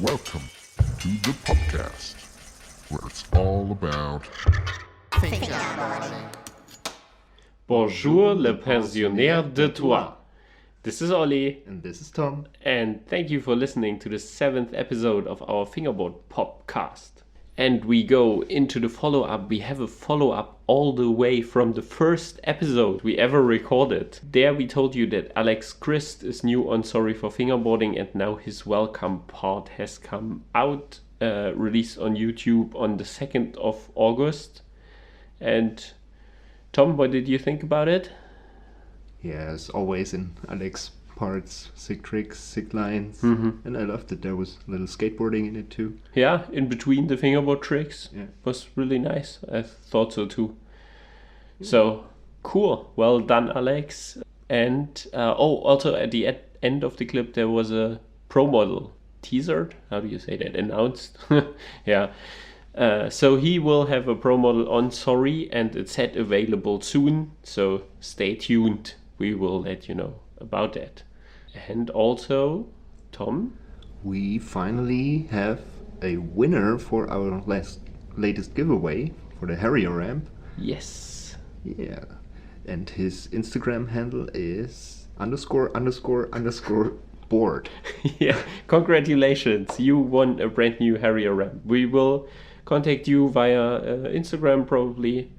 Welcome to the podcast, where it's all about Fingerboarding. Bonjour, le pensionnaire de toi. This is Ollie, And this is Tom. and thank you for listening to the 7th episode of our Fingerboard PopCast. And we go into the follow-up. We have a follow-up all the way from the first episode we ever recorded. There we told you that Alex Christ is new on Sorry for Fingerboarding, and now his welcome part has come out, released on YouTube on the 2nd of August. And Tom, what did you think about it? Yeah, as always in Alex parts, sick tricks, sick lines. And I loved that there was a little skateboarding in it too. Yeah, in between the fingerboard tricks. Yeah. Was really nice. I thought so too. So, cool. Well done, Alex. And, also at the end of the clip, there was a pro model teasered. How do you say that? Announced? Yeah. So he will have a pro model on Sorry, and it's set available soon. So stay tuned. We will let you know about that. And also, Tom? We finally have a winner for our latest giveaway for the Harrier ramp. Yes. Yeah. And his Instagram handle is ___ board. Yeah, congratulations. You won a brand new Harrier ramp. We will contact you via Instagram probably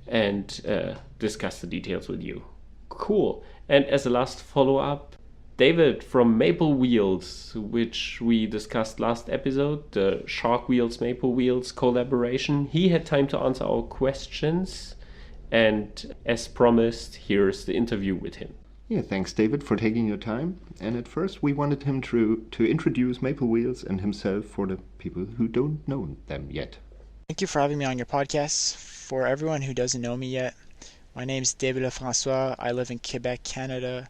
and discuss the details with you. Cool. And as a last follow-up, David from Maple Wheels, which we discussed last episode, the Shark Wheels Maple Wheels collaboration, he had time to answer our questions. And as promised, here's the interview with him. Yeah, thanks David for taking your time. And at first we wanted him to introduce Maple Wheels and himself for the people who don't know them yet. Thank you for having me on your podcast. For everyone who doesn't know me yet, my name is David Lefrancois. I live in Quebec, Canada.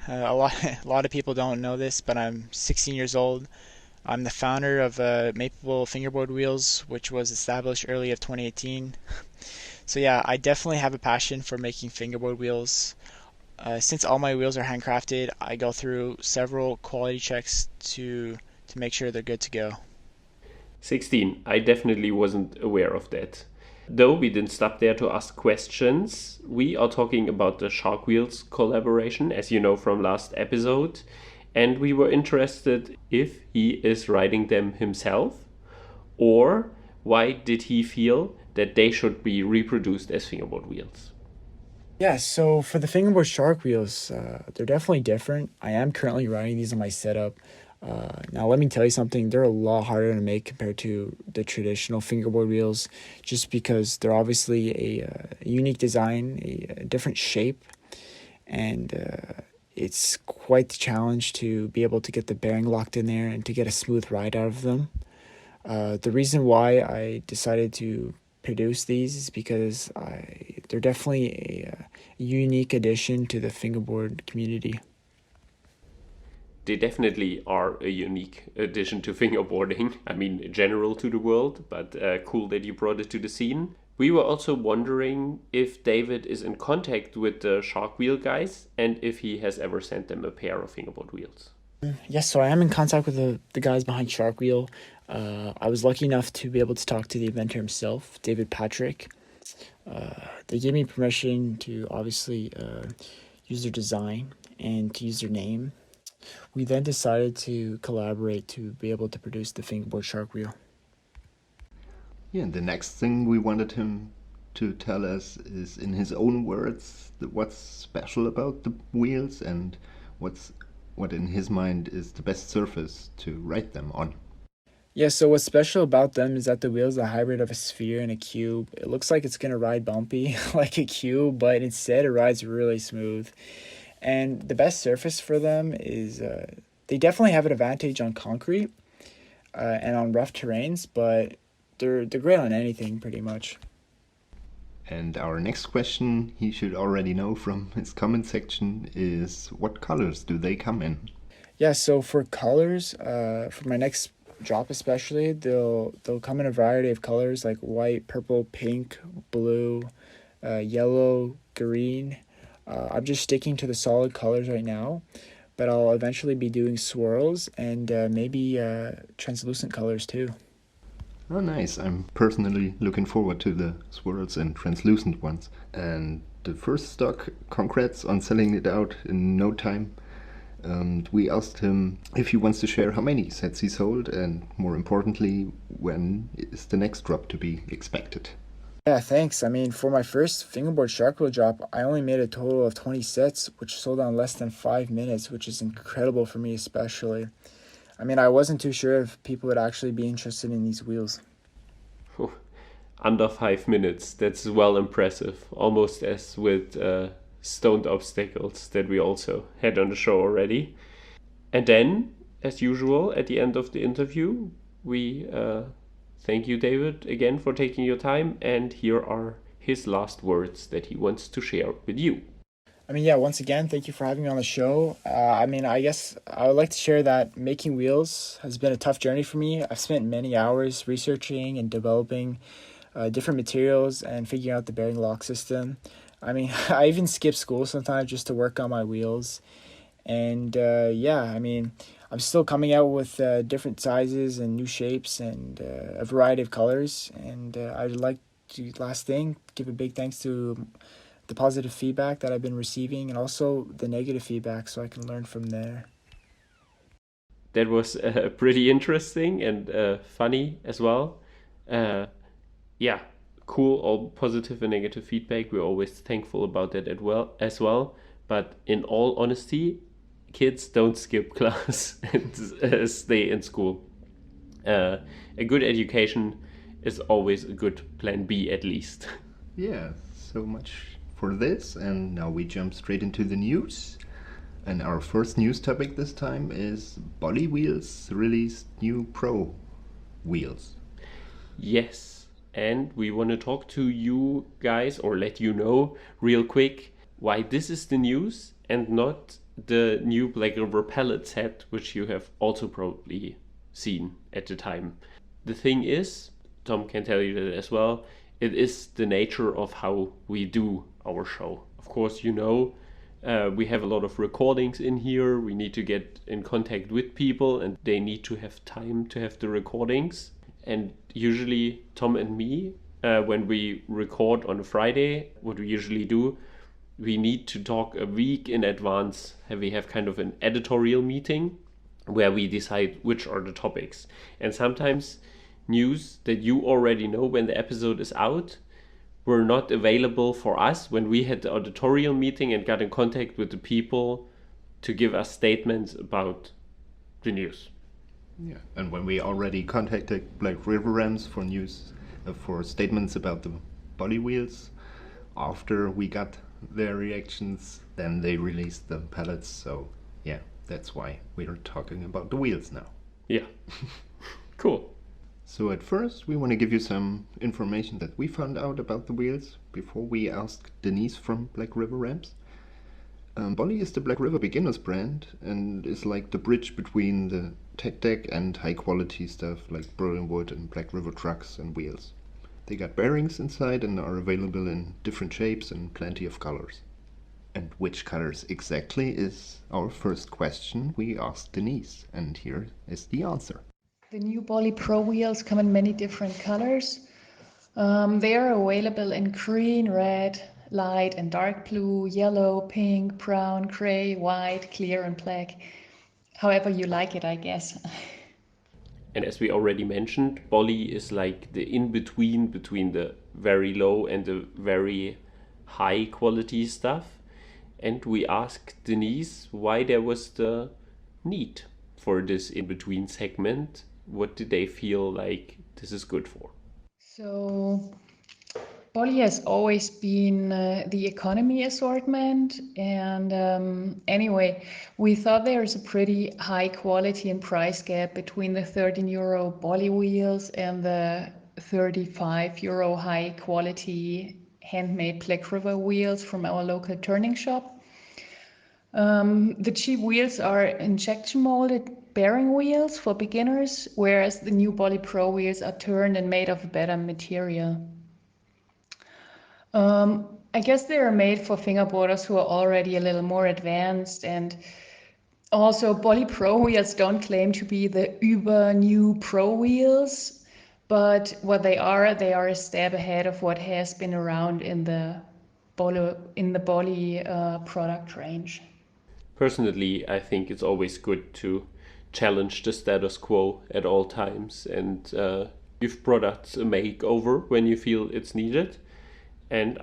A lot of people don't know this, but I'm 16 years old. I'm the founder of Maple Fingerboard Wheels, which was established early of 2018. So yeah, I definitely have a passion for making fingerboard wheels. Since all my wheels are handcrafted, I go through several quality checks to make sure they're good to go. 16. I definitely wasn't aware of that. Though we didn't stop there to ask questions, we are talking about the Shark Wheels collaboration, as you know from last episode, and we were interested if he is riding them himself, or why did he feel that they should be reproduced as fingerboard wheels. Yeah, so for the fingerboard shark wheels, they're definitely different. I am currently riding these on my setup. Now, let me tell you something. They're a lot harder to make compared to the traditional fingerboard wheels, just because they're obviously a unique design, a different shape, and it's quite the challenge to be able to get the bearing locked in there and to get a smooth ride out of them. The reason why I decided to produce these is because they're definitely a unique addition to the fingerboard community. They definitely are a unique addition to fingerboarding. I mean, general to the world, but cool that you brought it to the scene. We were also wondering if David is in contact with the Shark Wheel guys and if he has ever sent them a pair of fingerboard wheels. Yes, so I am in contact with the guys behind Shark Wheel. I was lucky enough to be able to talk to the inventor himself, David Patrick. They gave me permission to obviously use their design and to use their name. We then decided to collaborate to be able to produce the fingerboard shark wheel. Yeah, and the next thing we wanted him to tell us is, in his own words, what's special about the wheels and what in his mind is the best surface to ride them on. Yeah, so what's special about them is that the wheel is a hybrid of a sphere and a cube. It looks like it's going to ride bumpy like a cube, but instead it rides really smooth. And the best surface for them is they definitely have an advantage on concrete and on rough terrains, but they're great on anything pretty much. And our next question, he should already know from his comment section, is what colors do they come in? Yeah, so for colors, for my next drop especially, they'll come in a variety of colors like white, purple, pink, blue, yellow, green. I'm just sticking to the solid colors right now, but I'll eventually be doing swirls and maybe translucent colors too. Oh, nice. I'm personally looking forward to the swirls and translucent ones. And the first stock, congrats on selling it out in no time. We asked him if he wants to share how many sets he sold, and more importantly, when is the next drop to be expected. Yeah, thanks. I mean, for my first fingerboard shark wheel drop, I only made a total of 20 sets, which sold out in less than 5 minutes, which is incredible for me especially. I mean, I wasn't too sure if people would actually be interested in these wheels. Under 5 minutes, that's well impressive. Almost as with stoned obstacles that we also had on the show already. And then, as usual, at the end of the interview, we thank you, David, again for taking your time. And here are his last words that he wants to share with you. I mean, yeah, once again, thank you for having me on the show. I mean, I guess I would like to share that making wheels has been a tough journey for me. I've spent many hours researching and developing different materials and figuring out the bearing lock system. I mean, I even skip school sometimes just to work on my wheels. And yeah, I mean, I'm still coming out with different sizes and new shapes and a variety of colors. And I'd like to, last thing, give a big thanks to the positive feedback that I've been receiving and also the negative feedback so I can learn from there. That was pretty interesting and funny as well. Yeah, cool, all positive and negative feedback. We're always thankful about that as well. But in all honesty, kids don't skip class and stay in school. A good education is always a good plan B at least. Yeah, so much for this, and now we jump straight into the news. And our first news topic this time is Bolly Wheels released new Pro wheels. Yes, and we want to talk to you guys or let you know real quick why this is the news and not the new Black River pallet set, which you have also probably seen at the time. The thing is, Tom can tell you that as well, it is the nature of how we do our show. Of course, you know, we have a lot of recordings in here. We need to get in contact with people and they need to have time to have the recordings. And usually Tom and me, when we record on a Friday, what we usually do, we need to talk a week in advance. We have kind of an editorial meeting where we decide which are the topics. And sometimes news that you already know when the episode is out were not available for us when we had the editorial meeting and got in contact with the people to give us statements about the news. Yeah, and when we already contacted Black River Rams for news, for statements about the Bolly wheels, after we got their reactions, then they released the pallets. So yeah, that's why we're talking about the wheels now. Yeah, cool. So at first, we want to give you some information that we found out about the wheels before we asked Denise from Black River Ramps. Bolly is the Black River Beginners brand and is like the bridge between the tech deck and high quality stuff like Berlin Wood and Black River trucks and wheels. They got bearings inside and are available in different shapes and plenty of colors. And which colors exactly is our first question we asked Denise, and here is the answer. The new Bolly Pro wheels come in many different colors. They are available in green, red, light and dark blue, yellow, pink, brown, gray, white, clear and black. However you like it, I guess. And as we already mentioned, Bolly is like the in-between between the very low and the very high quality stuff. And we asked Denise why there was the need for this in-between segment. What did they feel like this is good for? So Bolly has always been the economy assortment, and anyway, we thought there's a pretty high quality and price gap between the €13 Bolly wheels and the €35 high quality handmade Black River wheels from our local turning shop. The cheap wheels are injection molded bearing wheels for beginners, whereas the new Bolly Pro wheels are turned and made of a better material. I guess they are made for fingerboarders who are already a little more advanced, and Also, Bolly Pro wheels don't claim to be the uber new pro wheels, but what they are a step ahead of what has been around in the Bolly product range. Personally, I think it's always good to challenge the status quo at all times and give products a makeover when you feel it's needed. And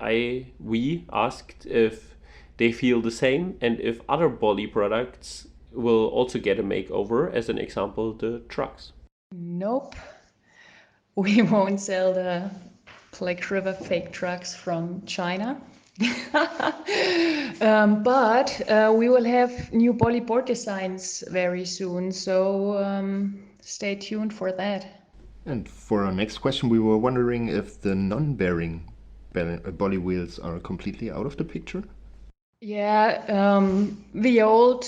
we asked if they feel the same and if other Bolly products will also get a makeover. As an example, the trucks. Nope, we won't sell the Black River fake trucks from China. But we will have new Bolly board designs very soon, so stay tuned for that. And for our next question, we were wondering if the non-bearing Bolly wheels are completely out of the picture. Yeah, the old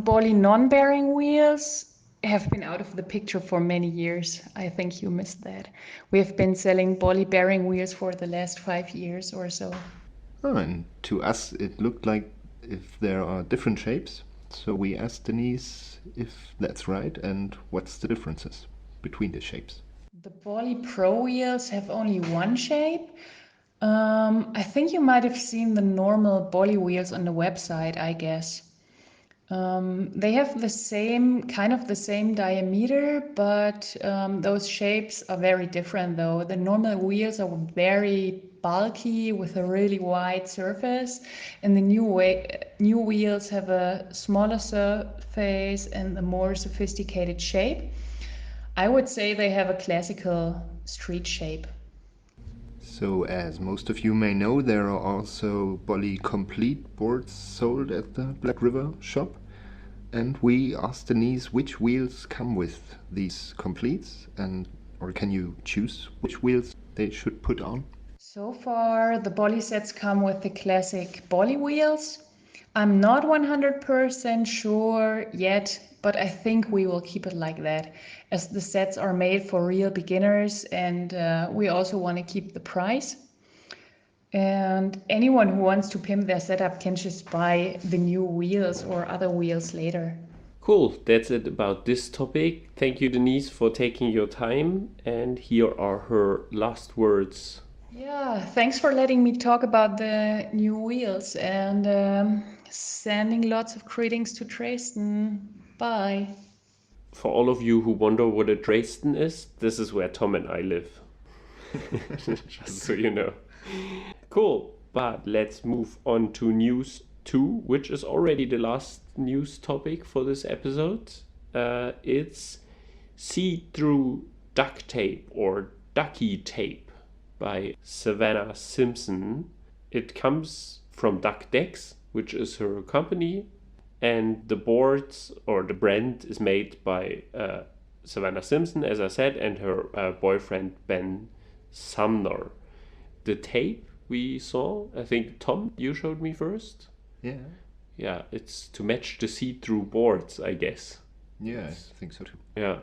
Bolly non-bearing wheels have been out of the picture for many years. I think you missed that. We have been selling Bolly bearing wheels for the last 5 years or so. Oh, and to us, it looked like if there are different shapes. So we asked Denise if that's right and what's the differences between the shapes. The Bolly Pro wheels have only one shape. I think you might have seen the normal Bolly wheels on the website, I guess. They have the same diameter, but those shapes are very different though. The normal wheels are very bulky with a really wide surface, and the new wheels have a smaller surface and a more sophisticated shape. I would say they have a classical street shape. So, as most of you may know, there are also Bolly Complete boards sold at the Black River shop. And we asked Denise which wheels come with these completes, or can you choose which wheels they should put on? So far, the Bolly sets come with the classic Bolly wheels. I'm not 100% sure yet, but I think we will keep it like that, as the sets are made for real beginners and we also want to keep the price. And anyone who wants to pimp their setup can just buy the new wheels or other wheels later. Cool, that's it about this topic. Thank you, Denise, for taking your time. And here are her last words. Yeah, thanks for letting me talk about the new wheels and sending lots of greetings to Dresden. Bye. For all of you who wonder what a Dresden is, this is where Tom and I live. Just so you know. Cool, but let's move on to news 2, which is already the last news topic for this episode. It's see-through duct tape or ducky tape by Savannah Simpson. It comes from DuckDex, which is her company, and the boards or the brand is made by Savannah Simpson, as I said, and her boyfriend Ben Sumner. The tape we saw, I think Tom, you showed me first. Yeah. Yeah, it's to match the see-through boards, I guess. Yeah, I think so too. Yeah.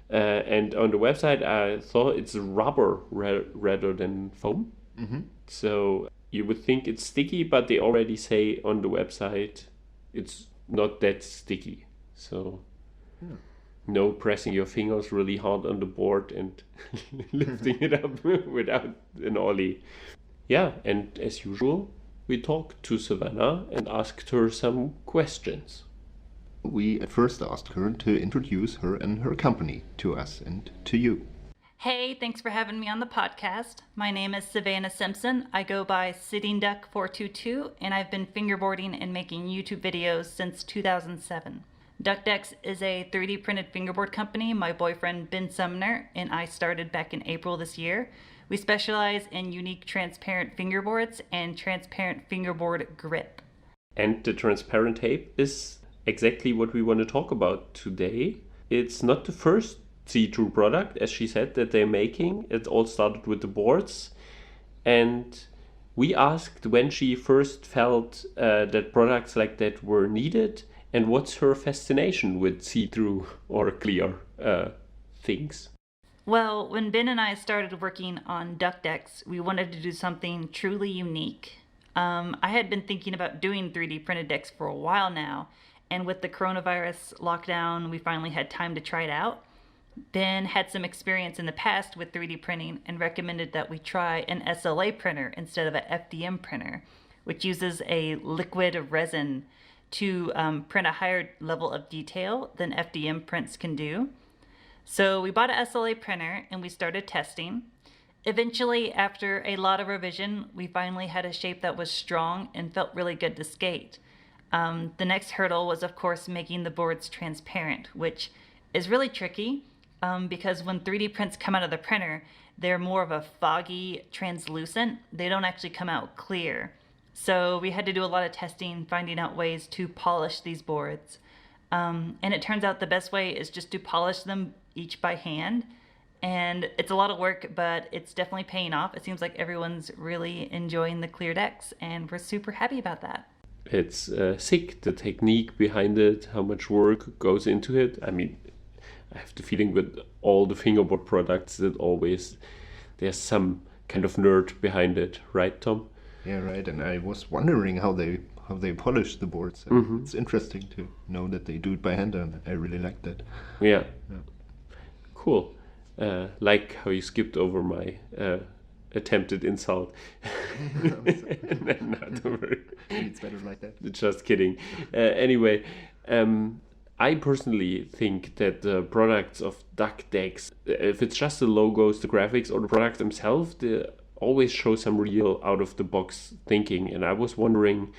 And on the website, I thought it's rubber rather than foam. Mm-hmm. So you would think it's sticky, but they already say on the website it's not that sticky. So no pressing your fingers really hard on the board and lifting it up without an ollie. Yeah, and as usual, we talked to Savannah and asked her some questions. We at first asked her to introduce her and her company to us and to you. Hey, thanks for having me on the podcast. My name is Savannah Simpson. I go by Sitting Duck 422, and I've been fingerboarding and making YouTube videos since 2007. DuckDex is a 3D printed fingerboard company my boyfriend Ben Sumner and I started back in April this year. We specialize in unique transparent fingerboards and transparent fingerboard grip. And the transparent tape is exactly what we want to talk about today. It's not the first see-through product, as she said, that they're making. It all started with the boards. And we asked when she first felt that products like that were needed and what's her fascination with see-through or clear things. Well, when Ben and I started working on DuckDex, we wanted to do something truly unique. I had been thinking about doing 3D printed decks for a while now, and with the coronavirus lockdown, we finally had time to try it out. Ben had some experience in the past with 3D printing and recommended that we try an SLA printer instead of an FDM printer, which uses a liquid resin to print a higher level of detail than FDM prints can do. So we bought a SLA printer and we started testing. Eventually, after a lot of revision, we finally had a shape that was strong and felt really good to skate. The next hurdle was, of course, making the boards transparent, which is really tricky because when 3D prints come out of the printer, they're more of a foggy, translucent. They don't actually come out clear. So we had to do a lot of testing, finding out ways to polish these boards. And it turns out the best way is just to polish them each by hand. And it's a lot of work, but it's definitely paying off. It seems like everyone's really enjoying the clear decks, and we're super happy about that. It's sick, the technique behind it, how much work goes into it. I mean, I have the feeling with all the fingerboard products that always there's some kind of nerd behind it, right, Tom? Yeah, right. And I was wondering how they polish the boards. It's interesting to know that they do it by hand, and I really like that. Yeah. Cool. Like how you skipped over my attempted insult. Not over. It's better like that. Just kidding. Anyway, I personally think that the products of Duck Decks, if it's just the logos, the graphics, or the products themselves, they always show some real out-of-the-box thinking. And I was wondering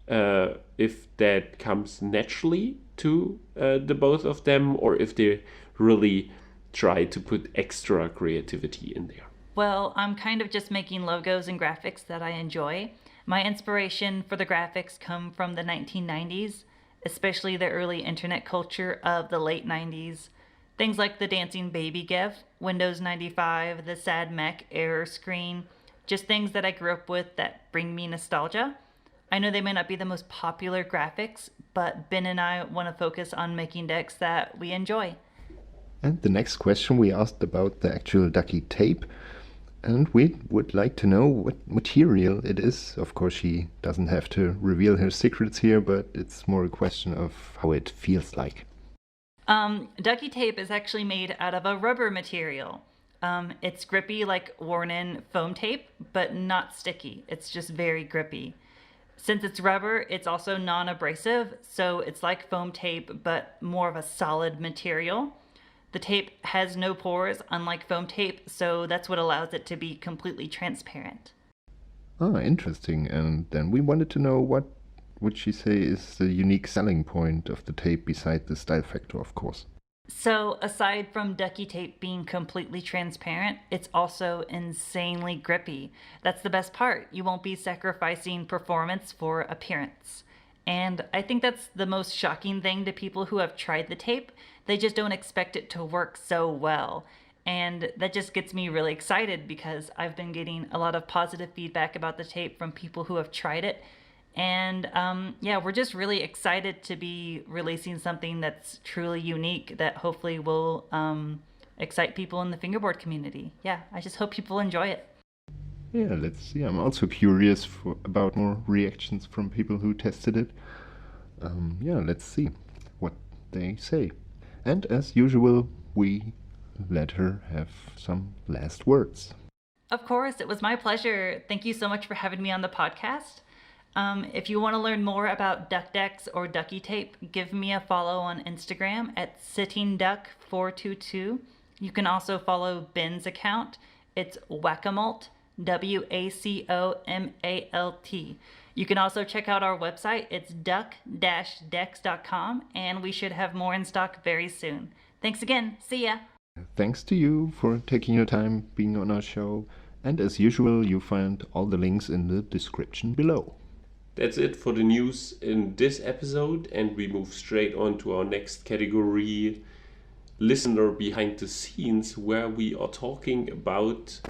if that comes naturally to the both of them, or if they really try to put extra creativity in there. Well, I'm kind of just making logos and graphics that I enjoy. My inspiration for the graphics come from the 1990s, especially the early internet culture of the late 90s. Things like the dancing baby gif, Windows 95, the sad mech error screen, just things that I grew up with that bring me nostalgia. I know they may not be the most popular graphics, but Ben and I want to focus on making decks that we enjoy. And the next question we asked about the actual Ducky tape, and we would like to know what material it is. Of course, she doesn't have to reveal her secrets here, but it's more a question of how it feels like. Ducky tape is actually made out of a rubber material. It's grippy like worn-in foam tape, but not sticky. It's just very grippy. Since it's rubber, it's also non-abrasive, so it's like foam tape, but more of a solid material. The tape has no pores, unlike foam tape, so that's what allows it to be completely transparent. Ah, interesting. And then we wanted to know what would she say is the unique selling point of the tape beside the style factor, of course. So aside from Ducky tape being completely transparent, it's also insanely grippy. That's the best part. You won't be sacrificing performance for appearance. And I think that's the most shocking thing to people who have tried the tape. They just don't expect it to work so well. And that just gets me really excited because I've been getting a lot of positive feedback about the tape from people who have tried it. And yeah, we're just really excited to be releasing something that's truly unique that hopefully will excite people in the fingerboard community. Yeah, I just hope people enjoy it. Yeah, let's see. I'm also curious about more reactions from people who tested it. Yeah, let's see what they say. And as usual, we let her have some last words. Of course, it was my pleasure. Thank you so much for having me on the podcast. If you want to learn more about Duck or Ducky tape, give me a follow on Instagram at sittingduck422. You can also follow Ben's account. It's Whack-A-Malt, WACOMALT. You can also check out our website. It's duck-decks.com, and we should have more in stock very soon. Thanks again. See ya. Thanks to you for taking your time being on our show. And as usual, you find all the links in the description below. That's it for the news in this episode, and we move straight on to our next category, listener behind the scenes, where we are talking about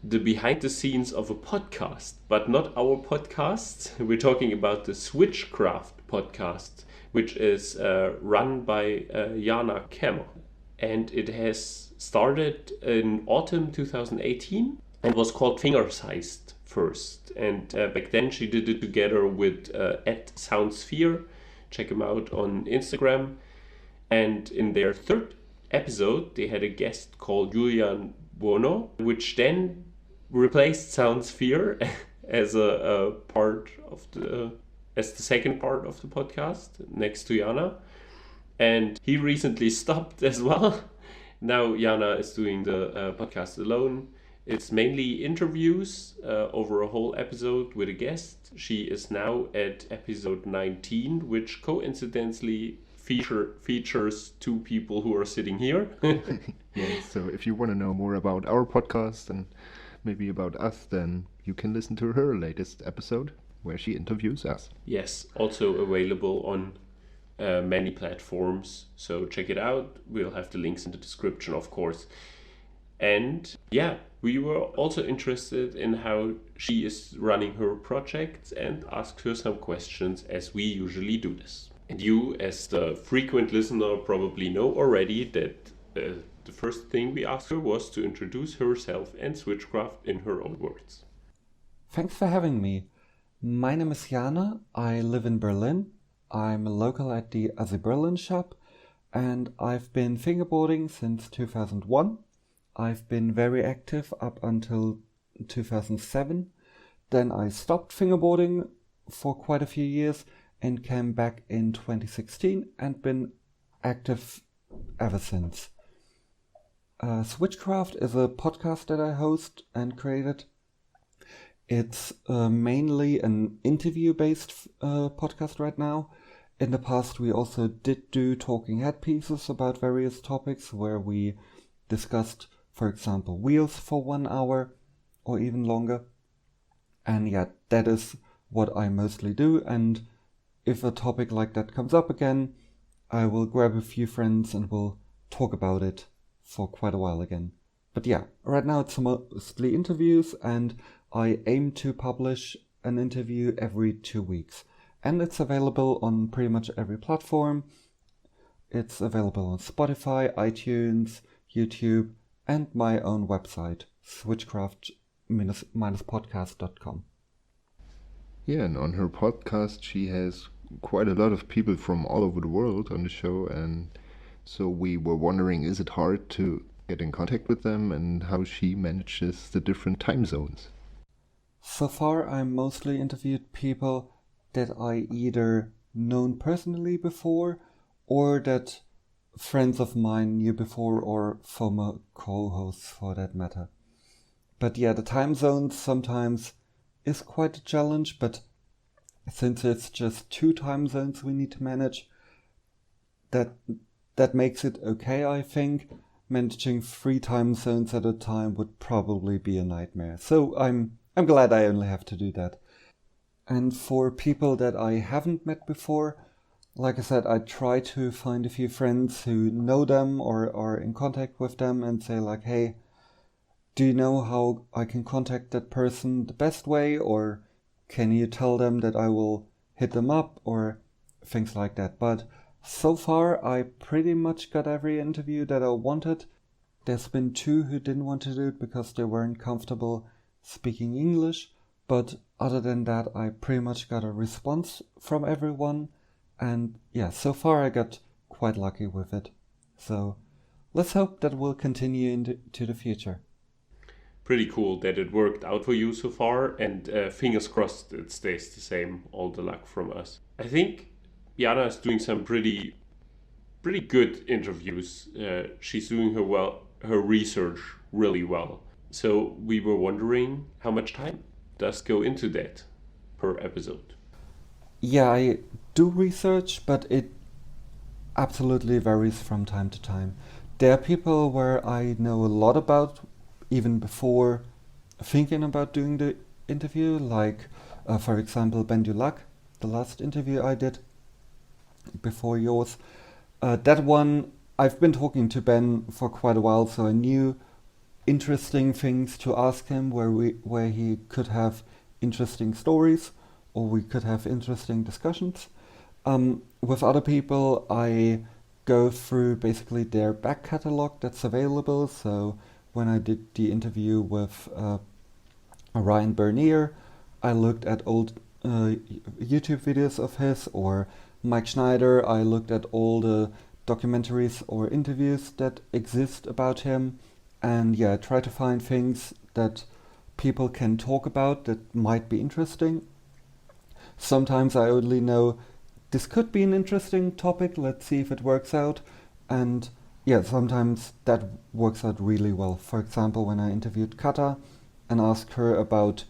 the behind the scenes of a podcast, but not our podcast. We're talking about the Switchcraft podcast, which is run by Jana Kemmer, and it has started in autumn 2018 and was called Fingersized first. And back then she did it together with @Soundsphere, check them out on Instagram. And in their third episode, they had a guest called Julian Buono, which then replaced Sound Sphere as a part of as the second part of the podcast next to Jana. And he recently stopped as well. Now Jana is doing the podcast alone. It's mainly interviews over a whole episode with a guest. She is now at episode 19, which coincidentally features two people who are sitting here. Yeah, so if you want to know more about our podcast and maybe about us, then you can listen to her latest episode where she interviews us. Yes, also available on many platforms, so check it out. We'll have the links in the description, of course. And yeah, we were also interested in how she is running her projects and asked her some questions, as we usually do this. And you, as the frequent listener, probably know already that the first thing we asked her was to introduce herself and Switchcraft in her own words. Thanks for having me. My name is Jana. I live in Berlin. I'm a local at the Berlin shop, and I've been fingerboarding since 2001. I've been very active up until 2007. Then I stopped fingerboarding for quite a few years and came back in 2016 and been active ever since. Switchcraft is a podcast that I host and created. It's mainly an interview-based podcast right now. In the past, we also did do talking head pieces about various topics where we discussed, for example, wheels for 1 hour or even longer. And yeah, that is what I mostly do. And if a topic like that comes up again, I will grab a few friends and we'll talk about it for quite a while again. But yeah, right now it's mostly interviews, and I aim to publish an interview every 2 weeks. And it's available on pretty much every platform. It's available on Spotify, iTunes, YouTube, and my own website, switchcraft-podcast.com. Yeah, and on her podcast she has quite a lot of people from all over the world on the show, and so we were wondering, is it hard to get in contact with them and how she manages the different time zones? So far I mostly interviewed people that I either known personally before or that friends of mine knew before, or former co-hosts for that matter. But yeah, the time zones sometimes is quite a challenge, but since it's just 2 time zones we need to manage, that makes it okay, I think. Managing 3 time zones at a time would probably be a nightmare. So I'm glad I only have to do that. And for people that I haven't met before, like I said, I try to find a few friends who know them or are in contact with them and say like, hey, do you know how I can contact that person the best way? Or can you tell them that I will hit them up, or things like that. But so far, I pretty much got every interview that I wanted. There's been 2 who didn't want to do it because they weren't comfortable speaking English. But other than that, I pretty much got a response from everyone. And yeah, so far I got quite lucky with it. So let's hope that will continue into the future. Pretty cool that it worked out for you so far, and fingers crossed it stays the same. All the luck from us. I think Jana is doing some pretty good interviews. She's doing her research really well. So we were wondering how much time does go into that per episode. Yeah, I do research, but it absolutely varies from time to time. There are people where I know a lot about even before thinking about doing the interview, like for example Ben Dulac, the last interview I did before yours. That one, I've been talking to Ben for quite a while, so I knew interesting things to ask him where he could have interesting stories or we could have interesting discussions. With other people, I go through basically their back catalog that's available. So when I did the interview with Ryan Bernier, I looked at old YouTube videos of his, or Mike Schneider, I looked at all the documentaries or interviews that exist about him, and yeah, try to find things that people can talk about that might be interesting. Sometimes I only know this could be an interesting topic, let's see if it works out, and yeah, sometimes that works out really well. For example, when I interviewed Kata and asked her about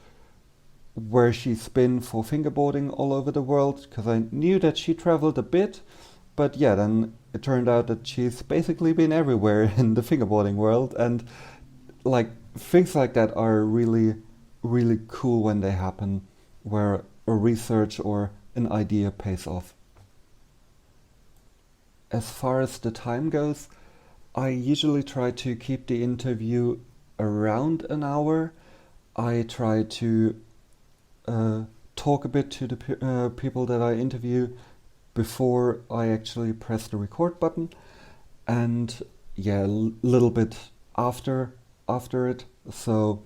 where she's been for fingerboarding all over the world, because I knew that she traveled a bit, but yeah, then it turned out that she's basically been everywhere in the fingerboarding world, and like things like that are really, really cool when they happen, where a research or an idea pays off. As far as the time goes, I usually try to keep the interview around an hour. I try to talk a bit to the people that I interview before I actually press the record button, and yeah, a little bit after it. So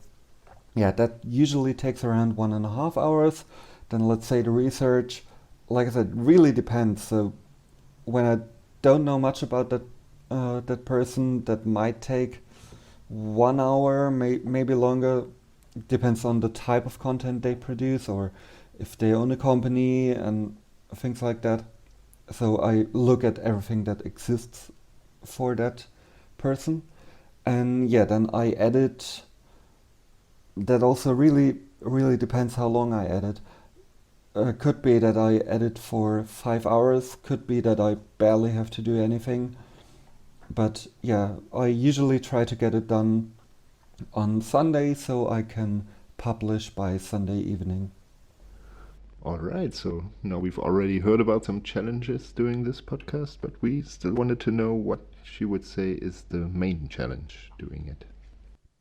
yeah, that usually takes around 1.5 hours. Then let's say the research, like I said, really depends. So when I don't know much about that person, that might take 1 hour, maybe longer. Depends on the type of content they produce, or if they own a company and things like that. So I look at everything that exists for that person, and yeah, then I edit. That also really depends how long I edit. Could be that I edit for 5 hours, could be that I barely have to do anything. But yeah, I usually try to get it done on Sunday so I can publish by Sunday evening. Alright, so now we've already heard about some challenges doing this podcast, but we still wanted to know what she would say is the main challenge doing it.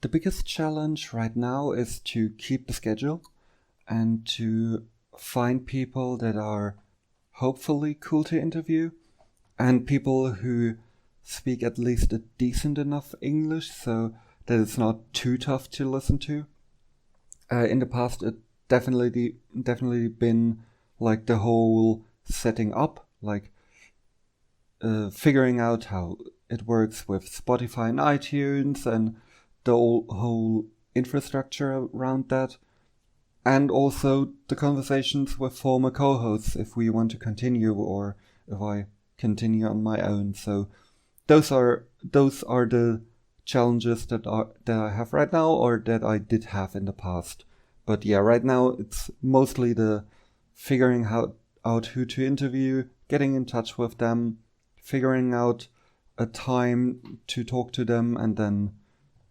The biggest challenge right now is to keep the schedule and to find people that are hopefully cool to interview, and people who speak at least a decent enough English so that it's not too tough to listen to. In the past, it definitely been like the whole setting up, like figuring out how it works with Spotify and iTunes and the whole infrastructure around that, and also the conversations with former co-hosts if we want to continue, or if I continue on my own. So those are the challenges that I have right now, or that I did have in the past. But yeah, right now it's mostly the figuring out who to interview, getting in touch with them, figuring out a time to talk to them, and then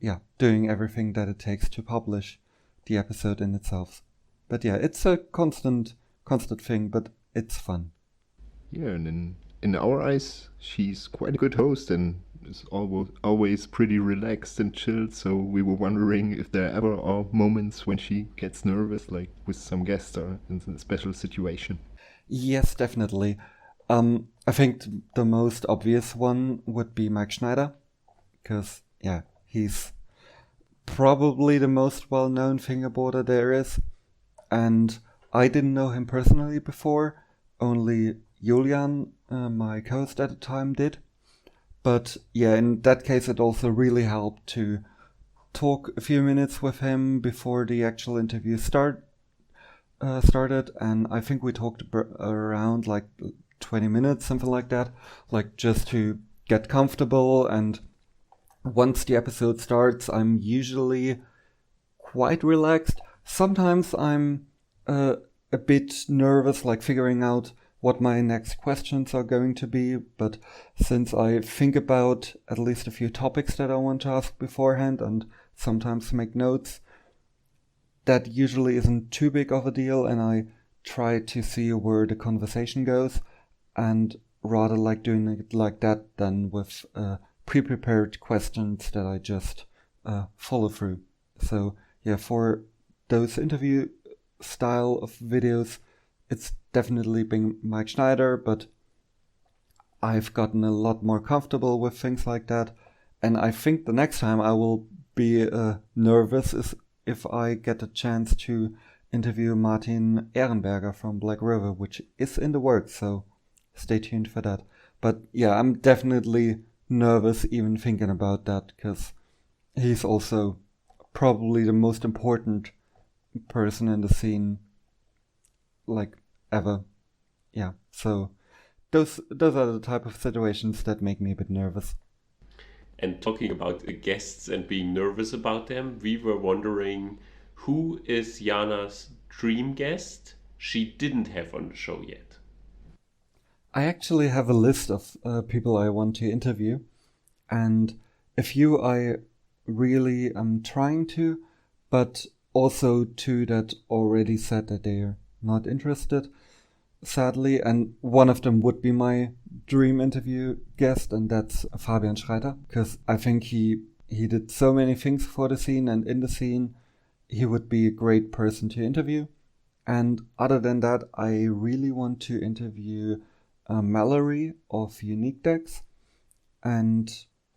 yeah, doing everything that it takes to publish the episode in itself. But yeah, it's a constant thing, but it's fun. Yeah, and in our eyes, she's quite a good host and is always pretty relaxed and chilled, so we were wondering if there ever are moments when she gets nervous, like with some guest or in a special situation. Yes, definitely. I think the most obvious one would be Mike Schneider, because yeah, he's probably the most well-known fingerboarder there is, and I didn't know him personally before, only Julian, my co-host at the time, did. But yeah, in that case it also really helped to talk a few minutes with him before the actual interview started, and I think we talked around like 20 minutes, something like that, like just to get comfortable. And once the episode starts, I'm usually quite relaxed. Sometimes I'm a bit nervous, like figuring out what my next questions are going to be, but since I think about at least a few topics that I want to ask beforehand and sometimes make notes, that usually isn't too big of a deal, and I try to see where the conversation goes, and rather like doing it like that than with pre-prepared questions that I just follow through. So yeah, for those interview style of videos, it's definitely been Mike Schneider, but I've gotten a lot more comfortable with things like that, and I think the next time I will be nervous is if I get a chance to interview Martin Ehrenberger from Black River, which is in the works, so stay tuned for that. But yeah, I'm definitely nervous even thinking about that, because he's also probably the most important person in the scene, like, ever. Yeah, so those are the type of situations that make me a bit nervous. And talking about the guests and being nervous about them, we were wondering, who is Jana's dream guest she didn't have on the show yet? I actually have a list of people I want to interview, and a few I really am trying to, but also two that already said that they're not interested, sadly, and one of them would be my dream interview guest, and that's Fabian Schreiter, because I think he did so many things for the scene and in the scene. He would be a great person to interview. And other than that, I really want to interview Mallory of Unique Decks and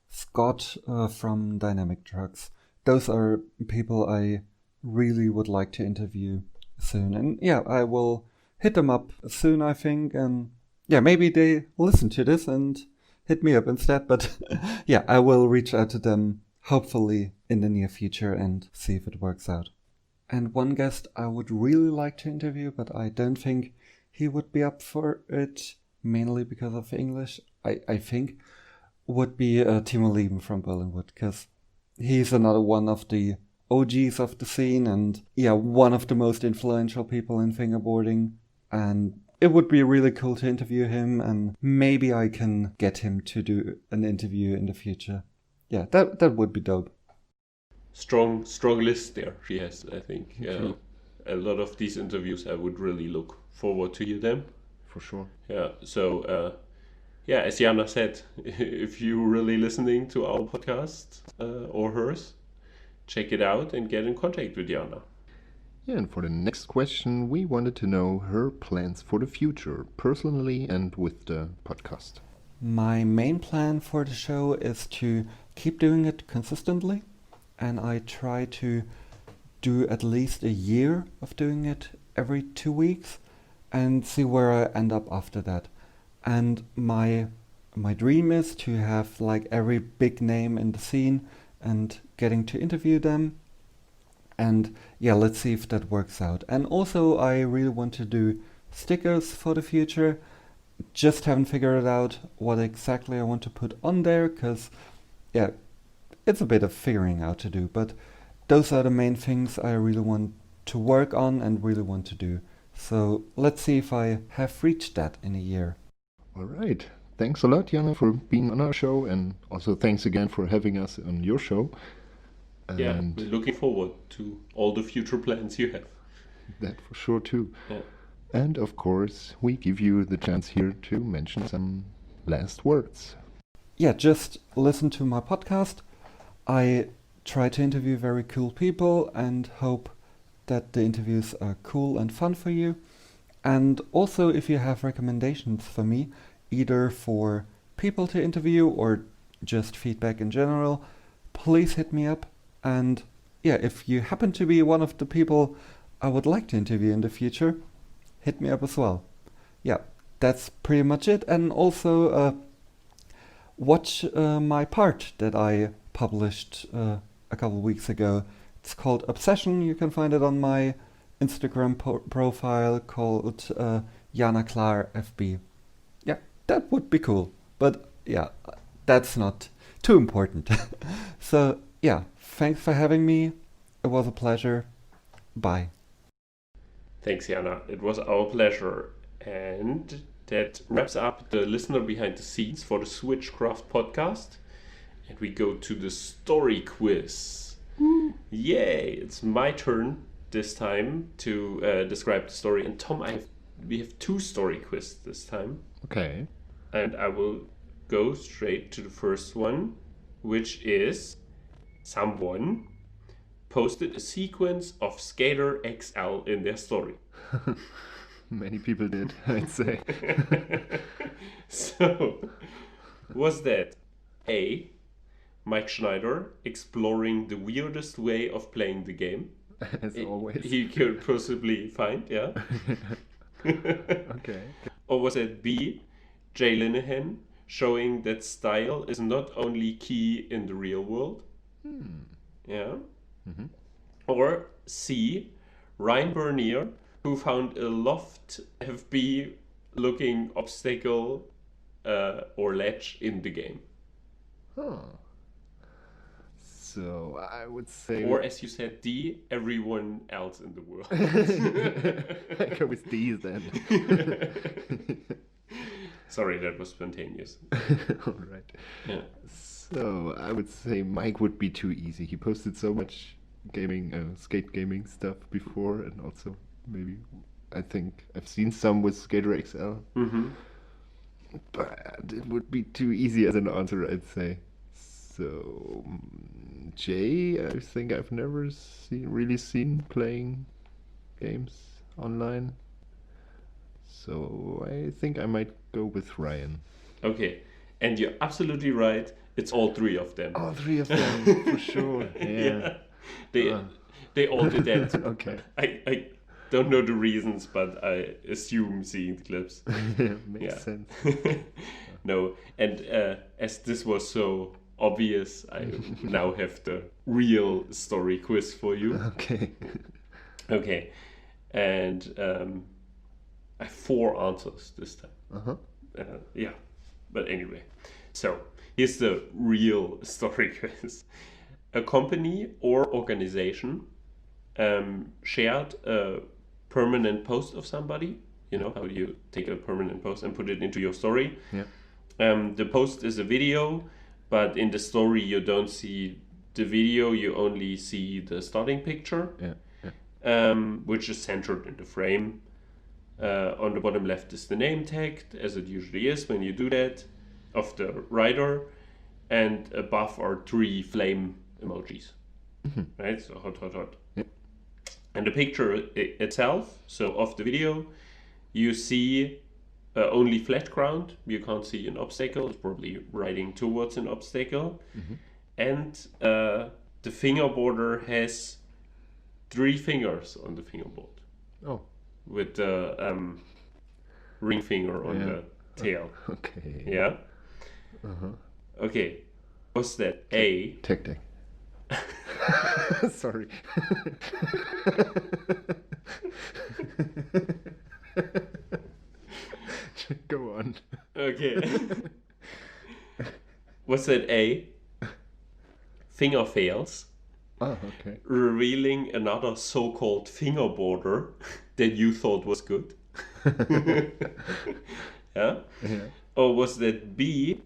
Scott from Dynamic Trucks. Those are people I really would like to interview soon. And yeah, I will hit them up soon, I think. And yeah, maybe they listen to this and hit me up instead. But yeah, I will reach out to them hopefully in the near future and see if it works out. And one guest I would really like to interview, but I don't think he would be up for it, mainly because of English, I think, would be Timo Lieben from Berlinwood, because he's another one of the OGs of the scene and yeah, one of the most influential people in fingerboarding. And it would be really cool to interview him, and maybe I can get him to do an interview in the future. Yeah, that would be dope. Strong list there she has, I think. A lot of these interviews I would really look forward to hear them. For sure. Yeah, so yeah, as Jana said, if you're really listening to our podcast or hers, check it out and get in contact with Jana. Yeah, and for the next question, we wanted to know her plans for the future, personally and with the podcast. My main plan for the show is to keep doing it consistently, and I try to do at least a year of doing it every 2 weeks and see where I end up after that. And my dream is to have like every big name in the scene and getting to interview them. And yeah, let's see if that works out. And also I really want to do stickers for the future. Just haven't figured out what exactly I want to put on there, because yeah, it's a bit of figuring out to do, but those are the main things I really want to work on and really want to do. So let's see if I have reached that in a year. All right. Thanks a lot, Jana, for being on our show, and also thanks again for having us on your show. And yeah, we're looking forward to all the future plans you have. That for sure too. Yeah. And of course, we give you the chance here to mention some last words. Yeah, just listen to my podcast. I try to interview very cool people and hope that the interviews are cool and fun for you. And also, if you have recommendations for me, either for people to interview or just feedback in general, please hit me up. And yeah, if you happen to be one of the people I would like to interview in the future, hit me up as well. Yeah, that's pretty much it. And also watch my part that I published a couple weeks ago. It's called Obsession. You can find it on my Instagram profile called Jana Klaar FB. Yeah, that would be cool. But yeah, that's not too important. So yeah, thanks for having me. It was a pleasure. Bye. Thanks, Jana. It was our pleasure. And that wraps up the listener behind the scenes for the Switchcraft podcast. And we go to the story quiz. Yay! It's my turn this time to describe the story. And Tom, we have 2 story quiz this time. Okay. And I will go straight to the first one, which is someone posted a sequence of Skater XL in their story. Many people did, I'd say. So, was that A, Mike Schneider exploring the weirdest way of playing the game? As always. He could possibly find, yeah? Okay. Or was it B, Jay Linehan, showing that style is not only key in the real world. Yeah. Or C, Ryan Bernier, who found a loft FB looking obstacle or ledge in the game. Huh. So I would say. Or as you said, D, everyone else in the world. I go with D's then. Sorry, that was spontaneous. All right. Yeah. So I would say Mike would be too easy. He posted so much gaming, skate gaming stuff before, and also maybe I think I've seen some with Skater XL. But it would be too easy as an answer, I'd say. So Jay, I think I've never really seen playing games online. So I think I might go with Ryan. Okay, and you're absolutely right. It's all three of them. All three of them, for sure. Yeah. They all did that. Okay. I don't know the reasons, but I assume seeing the clips. Makes sense. No, and as this was so obvious, I now have the real story quiz for you. Okay. Okay, and I have 4 answers this time. Yeah, but anyway. So, here's the real story quiz. A company or organization shared a permanent post of somebody. You know how you take a permanent post and put it into your story. Yeah. The post is a video, but in the story you don't see the video, you only see the starting picture. Yeah. Which is centered in the frame. On the bottom left is the name tag, as it usually is when you do that, of the writer, and above are 3 flame emojis. Right? So hot, hot, hot. Yeah. And the picture itself, so of the video, you see only flat ground. You can't see an obstacle. It's probably riding towards an obstacle. And the fingerboarder has 3 fingers on the fingerboard. Oh. With the ring finger on the tail. Okay. Yeah? Okay. Was that A? Tech. Sorry. Go on. Okay. Was that A? Finger fails, Oh, okay. revealing another so-called fingerboarder that you thought was good? Yeah? Yeah. Or was that B?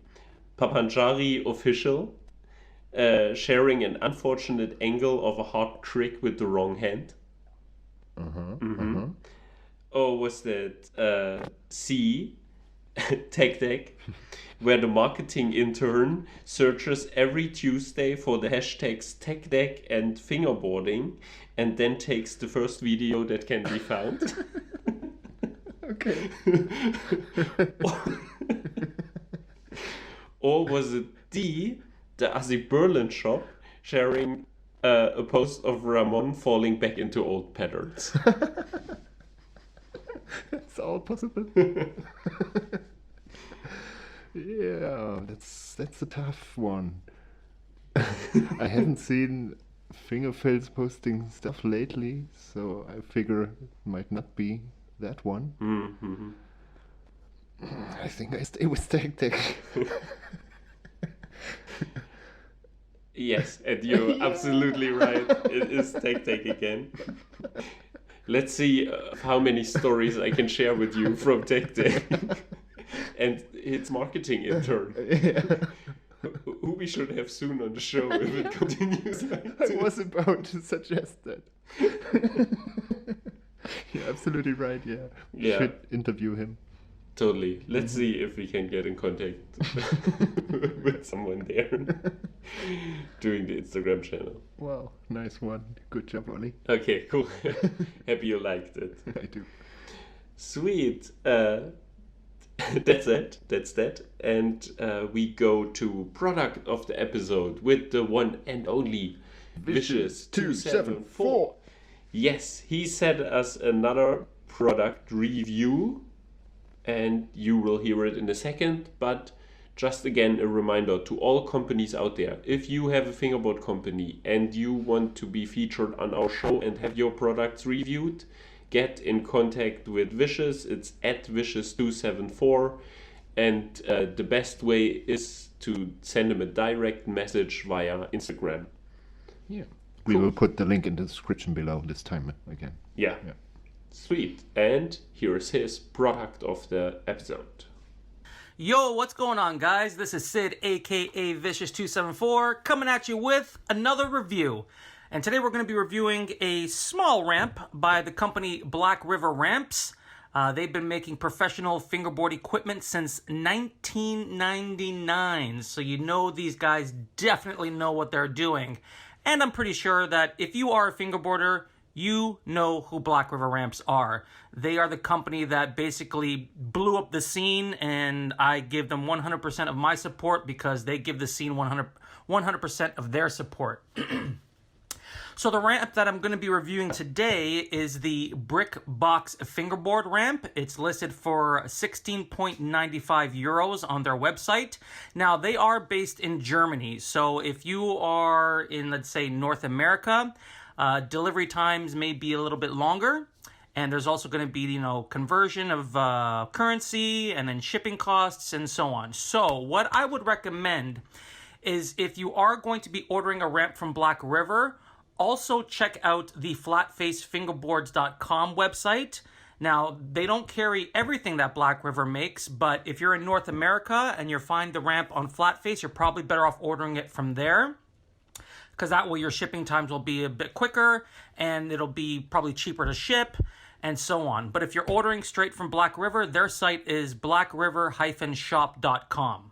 Papanjari official sharing an unfortunate angle of a hard trick with the wrong hand? Or was that C? Tech, where the marketing intern searches every Tuesday for the hashtags TechDeck and fingerboarding and then takes the first video that can be found? Okay. Or was it D, the Asi Berlin shop, sharing a post of Ramon falling back into old patterns? It's all possible. Yeah, that's a tough one. I haven't seen Fingerfelds posting stuff lately, so I figure it might not be that one. I think I stay with Tech. Yes, and you're absolutely right. It is Tech again. Let's see how many stories I can share with you from Tech and its marketing intern. Who we should have soon on the show if it continues like this. I was about to suggest that. You're absolutely right, yeah. We Yeah. should interview him. Totally. Let's see if we can get in contact with someone there doing the Instagram channel. Wow, nice one. Good job, Ollie. Okay, cool. Happy you liked it. I do. Sweet. That's it. That's that. And we go to product of the episode with the one and only Vicious 274. Yes, he sent us another product review and you will hear it in a second. But just again, a reminder to all companies out there, if you have a fingerboard company and you want to be featured on our show and have your products reviewed, get in contact with Vicious. It's at Vicious274, and the best way is to send them a direct message via Instagram. Yeah. We will put the link in the description below this time again. Yeah. Sweet. And here is his product of the episode. Yo, what's going on, guys? This is Sid, aka Vicious274, coming at you with another review. And today we're going to be reviewing a small ramp by the company Black River Ramps. They've been making professional fingerboard equipment since 1999, so you know these guys definitely know what they're doing. And I'm pretty sure that if you are a fingerboarder, you know who Black River Ramps are. They are the company that basically blew up the scene, and I give them 100% of my support because they give the scene 100% of their support. So the ramp that I'm going to be reviewing today is the Brick Box Fingerboard ramp. It's listed for 16.95 euros on their website. Now, they are based in Germany, so if you are in, let's say, North America, delivery times may be a little bit longer, and there's also going to be, conversion of currency and then shipping costs and so on. So what I would recommend is if you are going to be ordering a ramp from Black River, also check out the flatfacefingerboards.com website. Now, they don't carry everything that Black River makes, but if you're in North America and you find the ramp on Flatface, you're probably better off ordering it from there, because that way your shipping times will be a bit quicker and it'll be probably cheaper to ship and so on. But if you're ordering straight from Black River, their site is blackriver-shop.com.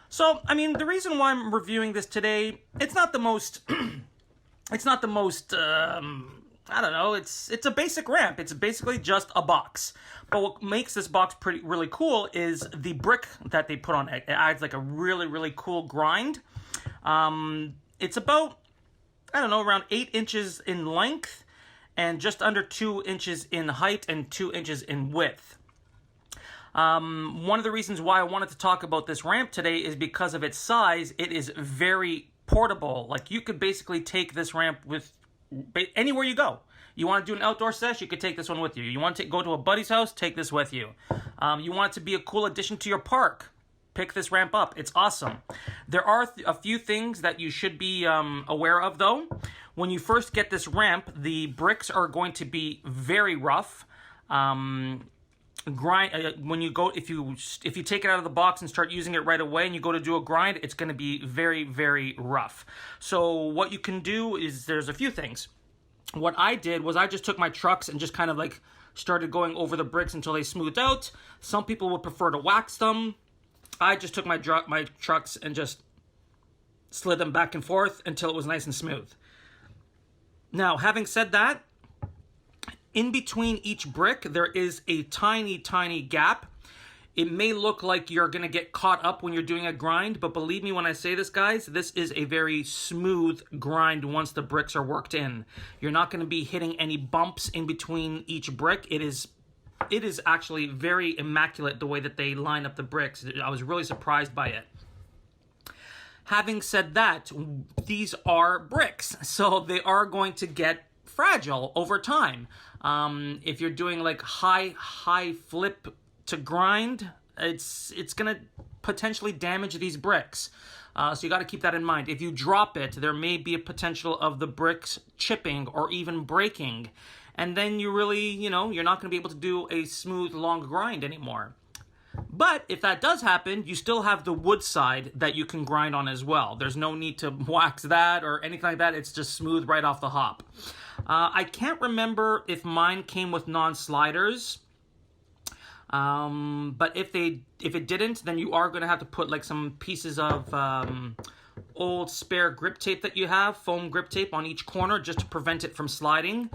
So, the reason why I'm reviewing this today, it's not the most, it's a basic ramp. It's basically just a box. But what makes this box really cool is the brick that they put on it. It adds like a really, really cool grind. It's about, around 8 inches in length and just under 2 inches in height and 2 inches in width. One of the reasons why I wanted to talk about this ramp today is because of its size. It is very portable. Like, you could basically take this ramp with anywhere you go. You want to do an outdoor sesh, you could take this one with you. You want to go to a buddy's house, take this with you. You want it to be a cool addition to your park, pick this ramp up. It's awesome. There are a few things that you should be aware of, though. When you first get this ramp, the bricks are going to be very rough. When you go, if you take it out of the box and start using it right away and you go to do a grind, it's going to be very, very rough. So what you can do is, there's a few things. What I did was I just took my trucks and just kind of like started going over the bricks until they smoothed out. Some people would prefer to wax them. I just took my trucks and just slid them back and forth until it was nice and smooth. Now, having said that, in between each brick, there is a tiny, tiny gap. It may look like you're going to get caught up when you're doing a grind, but believe me when I say this, guys, this is a very smooth grind once the bricks are worked in. You're not going to be hitting any bumps in between each brick. It is actually very immaculate the way that they line up the bricks. I was really surprised by it. Having said that, these are bricks, so they are going to get fragile over time. If you're doing like high flip to grind, it's gonna potentially damage these bricks. So you got to keep that in mind. If you drop it, there may be a potential of the bricks chipping or even breaking, and then you really, you're not going to be able to do a smooth long grind anymore. But if that does happen, you still have the wood side that you can grind on as well. There's no need to wax that or anything like that. It's just smooth right off the hop. I can't remember if mine came with non-sliders. But if it didn't, then you are going to have to put like some pieces of old spare grip tape that you have, foam grip tape on each corner, just to prevent it from sliding,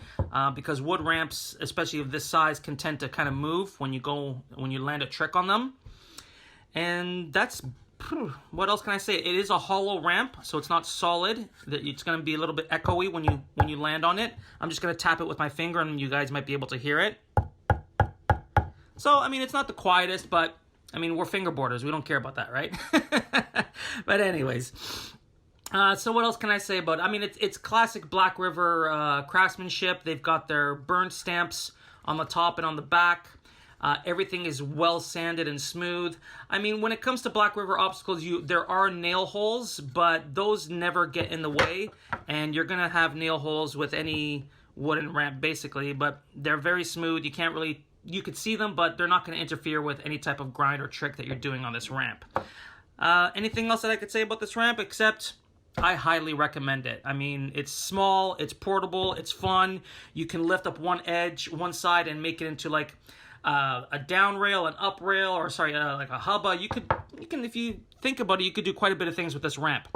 because wood ramps, especially of this size, can tend to kind of move when you land a trick on them. And that's, what else can I say? It is a hollow ramp, so it's not solid. It's going to be a little bit echoey when you land on it. I'm just going to tap it with my finger, and you guys might be able to hear it. So, I mean, it's not the quietest, but, I mean, we're fingerboarders. We don't care about that, right? But anyways, so what else can I say about it? I mean, it's classic Black River craftsmanship. They've got their burn stamps on the top and on the back. Everything is well sanded and smooth. I mean, when it comes to Black River obstacles, there are nail holes, but those never get in the way. And you're going to have nail holes with any wooden ramp, basically. But they're very smooth. You could see them, but they're not going to interfere with any type of grind or trick that you're doing on this ramp. Anything else that I could say about this ramp, except I highly recommend it. I mean, it's small, it's portable, it's fun. You can lift up one edge, one side, and make it into like a down rail, an up rail, or like a hubba. You can, if you think about it, you could do quite a bit of things with this ramp.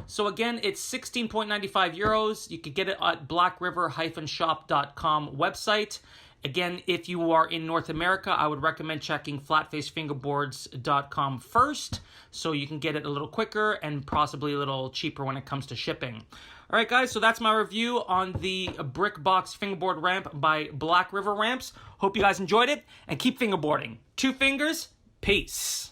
So again, it's 16.95 euros. You could get it at blackriver-shop.com website. Again, if you are in North America, I would recommend checking flatfacefingerboards.com first, so you can get it a little quicker and possibly a little cheaper when it comes to shipping. All right, guys, so that's my review on the Brick Box Fingerboard Ramp by Black River Ramps. Hope you guys enjoyed it, and keep fingerboarding. 2 fingers, peace.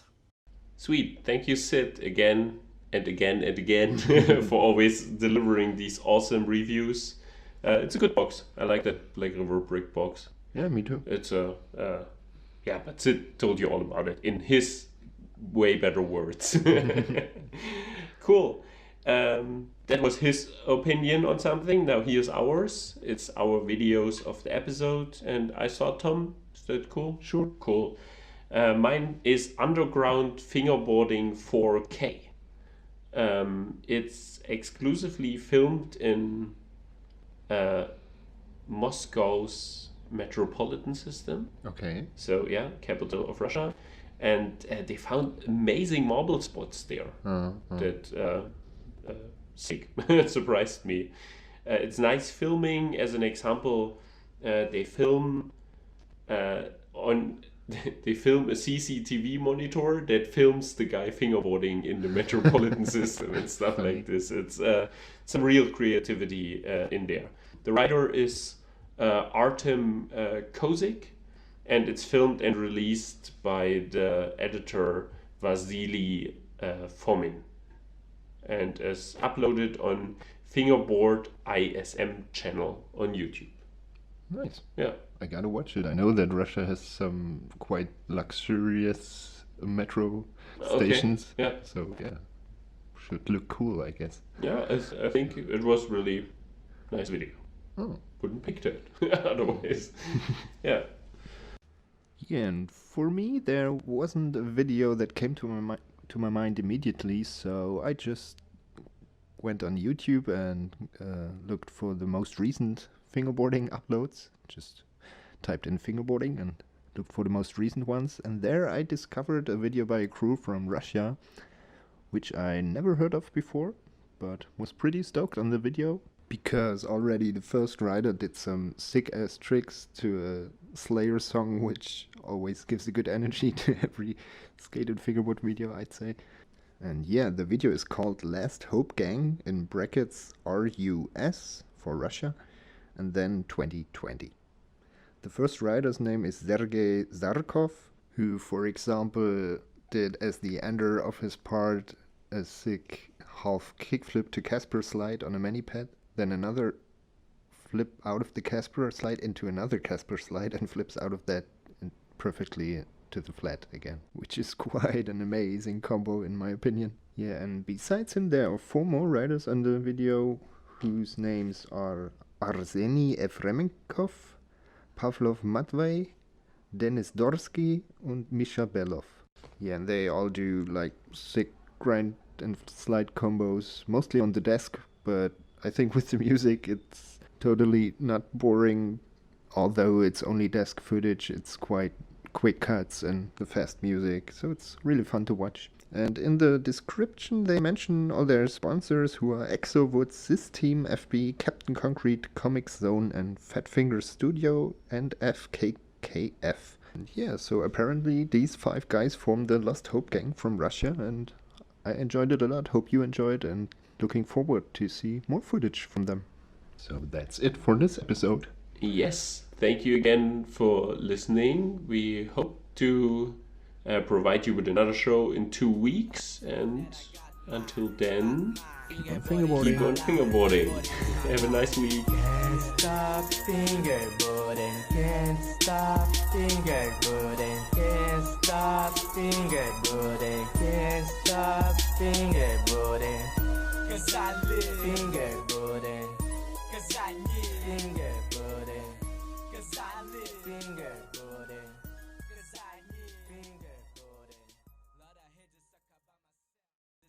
Sweet. Thank you, Sid, again and again and again for always delivering these awesome reviews. It's a good box. I like that Black River Brick Box. Yeah, me too. It's but Sid told you all about it in his way better words. Cool. That was his opinion on something. Now here's ours. It's our videos of the episode, and I saw Tom. Is that cool? Sure. Cool. Mine is Underground Fingerboarding 4K. It's exclusively filmed in Moscow's metropolitan system. Okay. So yeah, capital of Russia, and they found amazing marble spots there that sick surprised me. It's nice filming. As an example, they film on. They film a CCTV monitor that films the guy fingerboarding in the metropolitan system and stuff like this. It's some real creativity in there. The writer is Artem Kozik, and it's filmed and released by the editor Vasily Fomin, and is uploaded on Fingerboard ISM channel on YouTube. Nice. Yeah. I gotta watch it. I know that Russia has some quite luxurious metro stations. Yeah. So yeah, should look cool, I guess. Yeah, I think it was really nice video. Oh. Wouldn't pick it otherwise. Yeah. Yeah, and for me, there wasn't a video that came to my mind immediately, so I just went on YouTube and looked for the most recent fingerboarding uploads. Just typed in fingerboarding and looked for the most recent ones, and there I discovered a video by a crew from Russia, which I never heard of before, but was pretty stoked on the video, because already the first rider did some sick-ass tricks to a Slayer song, which always gives a good energy to every skated fingerboard video, I'd say. And yeah, the video is called Last Hope Gang, in brackets RUS for Russia, and then 2020. The first rider's name is Sergei Zarkov, who, for example, did as the ender of his part a sick half kickflip to Casper slide on a mani-pad, then another flip out of the Casper slide into another Casper slide, and flips out of that perfectly to the flat again, which is quite an amazing combo in my opinion. Yeah, and besides him there are 4 more riders on the video, whose names are Arseny Efremenkov, Pavlov Matvey, Denis Dorsky, and Misha Belov. Yeah, and they all do like sick grind and slide combos, mostly on the desk, but I think with the music it's totally not boring. Although it's only desk footage, it's quite quick cuts and the fast music, so it's really fun to watch. And in the description they mention all their sponsors, who are Exowood, Systeam, FB, Captain Concrete, Comic Zone, and Fat Finger Studio, and FKKF. And yeah, so apparently these 5 guys formed the Lost Hope Gang from Russia, and I enjoyed it a lot. Hope you enjoyed, and looking forward to see more footage from them. So that's it for this episode. Yes. Thank you again for listening. We hope to provide you with another show in 2 weeks, and until then, Keep on fingerboarding. keep on fingerboarding. Have a nice week. Can't stop fingerboarding, can't stop fingerboarding, can't stop fingerboarding, can't stop fingerboarding. 'Cause I live fingerboarding, 'cause I live fingerboarding, 'cause I live fingerboarding.